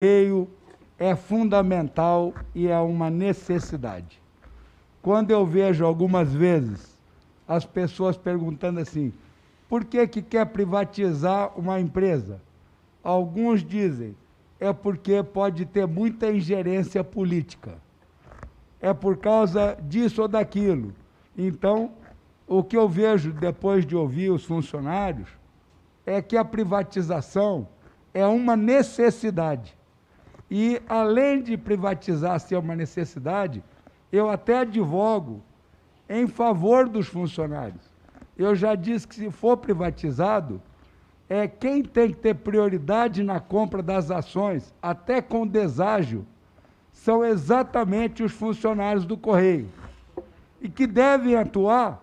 Correio é fundamental e é uma necessidade. Quando eu vejo algumas vezes as pessoas perguntando assim, por que quer privatizar uma empresa? Alguns dizem, é porque pode ter muita ingerência política. É por causa disso ou daquilo. Então, o que eu vejo depois de ouvir os funcionários é que a privatização é uma necessidade. E, além de privatizar ser uma necessidade, eu até advogo em favor dos funcionários. Eu já disse que, se for privatizado, quem tem que ter prioridade na compra das ações, até com deságio, são exatamente os funcionários do Correio, e que devem atuar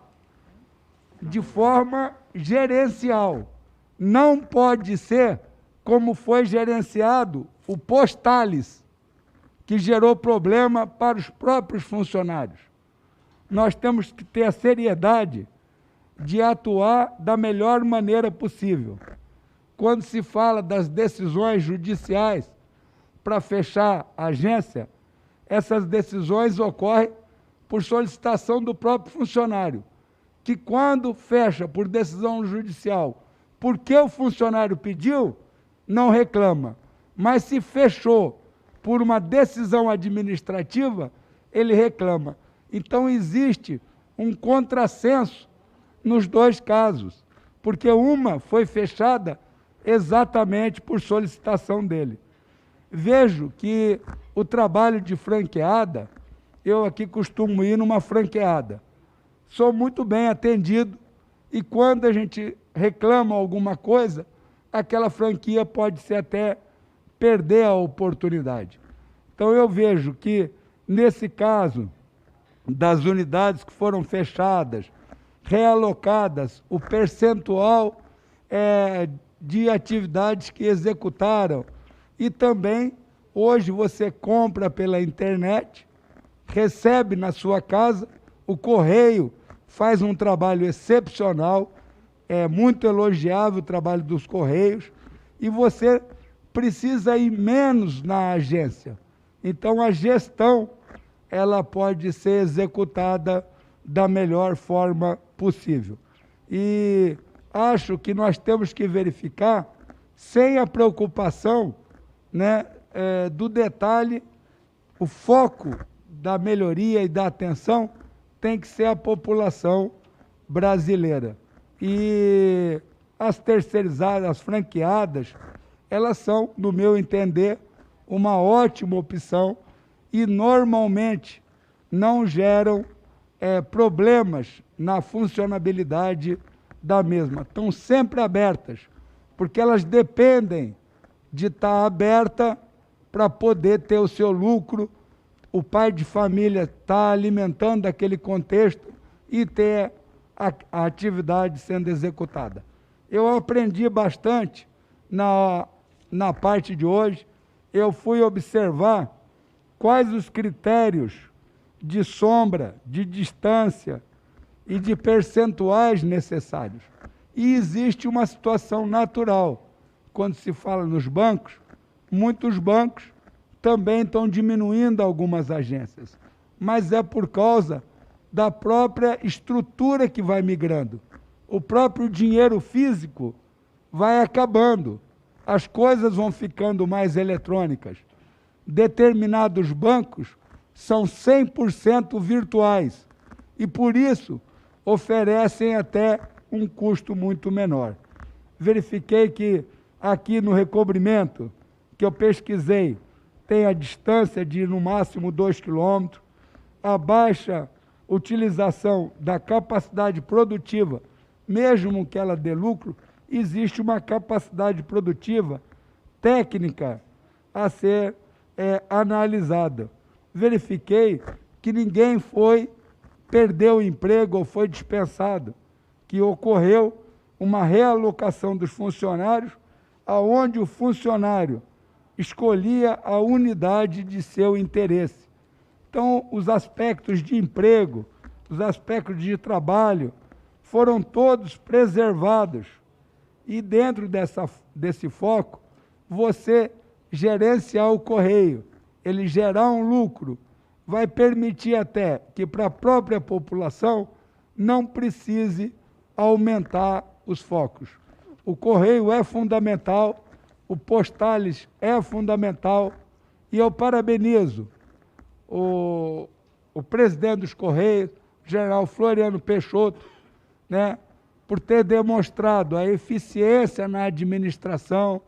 de forma gerencial. Não pode ser como foi gerenciado o Postales, que gerou problema para os próprios funcionários. Nós temos que ter a seriedade de atuar da melhor maneira possível. Quando se fala das decisões judiciais para fechar a agência, essas decisões ocorrem por solicitação do próprio funcionário, que quando fecha por decisão judicial, porque o funcionário pediu, não reclama. Mas se fechou por uma decisão administrativa, ele reclama. Então existe um contrassenso nos dois casos, porque uma foi fechada exatamente por solicitação dele. Vejo que o trabalho de franqueada, eu aqui costumo ir numa franqueada, sou muito bem atendido, e quando a gente reclama alguma coisa, aquela franquia pode ser até perder a oportunidade. Então eu vejo que, nesse caso das unidades que foram fechadas, realocadas, o percentual de atividades que executaram, e também, hoje você compra pela internet, recebe na sua casa, o Correio faz um trabalho excepcional, é muito elogiável o trabalho dos Correios, e você precisa ir menos na agência. Então, a gestão, ela pode ser executada da melhor forma possível. E acho que nós temos que verificar, sem a preocupação, do detalhe, o foco da melhoria e da atenção tem que ser a população brasileira. E as terceirizadas, as franqueadas, elas são, no meu entender, uma ótima opção e normalmente não geram problemas na funcionabilidade da mesma. Estão sempre abertas, porque elas dependem de estar aberta para poder ter o seu lucro, o pai de família está alimentando aquele contexto e ter a atividade sendo executada. Eu aprendi bastante na parte de hoje. Eu fui observar quais os critérios de sombra, de distância e de percentuais necessários. E existe uma situação natural. Quando se fala nos bancos, muitos bancos também estão diminuindo algumas agências, mas é por causa da própria estrutura que vai migrando. O próprio dinheiro físico vai acabando, as coisas vão ficando mais eletrônicas. Determinados bancos são 100% virtuais e, por isso, oferecem até um custo muito menor. Verifiquei que aqui no recobrimento, que eu pesquisei, tem a distância de no máximo 2 quilômetros, a baixa utilização da capacidade produtiva, mesmo que ela dê lucro, existe uma capacidade produtiva técnica a ser analisada. Verifiquei que ninguém perdeu o emprego ou foi dispensado, que ocorreu uma realocação dos funcionários, aonde o funcionário escolhia a unidade de seu interesse. Então, os aspectos de emprego, os aspectos de trabalho, foram todos preservados. E dentro desse foco, você gerenciar o correio, ele gerar um lucro, vai permitir até que para a própria população não precise aumentar os focos. O correio é fundamental, o Postales é fundamental, e eu parabenizo o presidente dos Correios, o general Floriano Peixoto, né, por ter demonstrado a eficiência na administração,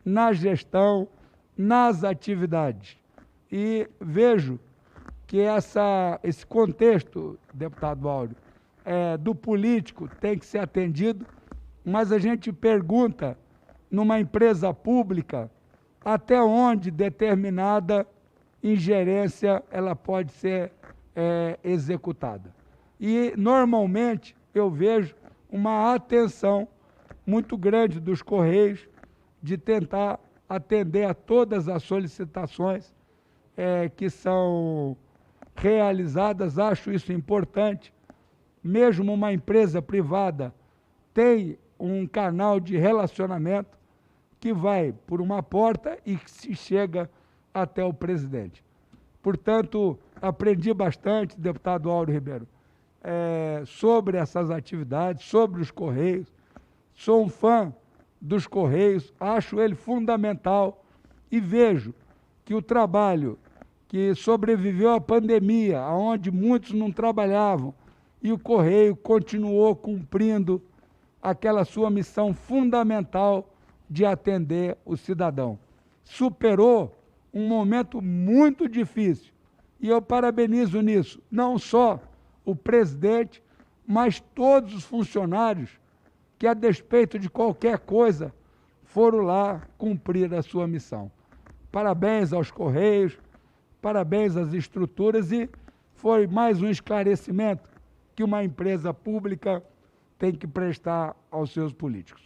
na gestão, nas atividades. E vejo que esse contexto, deputado Áureo, do político tem que ser atendido, mas a gente pergunta, numa empresa pública, até onde determinada ingerência ela pode ser executada. E, normalmente, eu vejo uma atenção muito grande dos Correios de tentar atender a todas as solicitações que são realizadas. Acho isso importante. Mesmo uma empresa privada tem um canal de relacionamento que vai por uma porta e que se chega até o presidente. Portanto, aprendi bastante, deputado Áureo Ribeiro, sobre essas atividades, sobre os Correios. Sou um fã dos Correios, acho ele fundamental e vejo que o trabalho que sobreviveu à pandemia, onde muitos não trabalhavam, e o Correio continuou cumprindo aquela sua missão fundamental de atender o cidadão. Superou um momento muito difícil, e eu parabenizo nisso, não só o presidente, mas todos os funcionários que, a despeito de qualquer coisa, foram lá cumprir a sua missão. Parabéns aos Correios, parabéns às estruturas, e foi mais um esclarecimento que uma empresa pública tem que prestar aos seus políticos.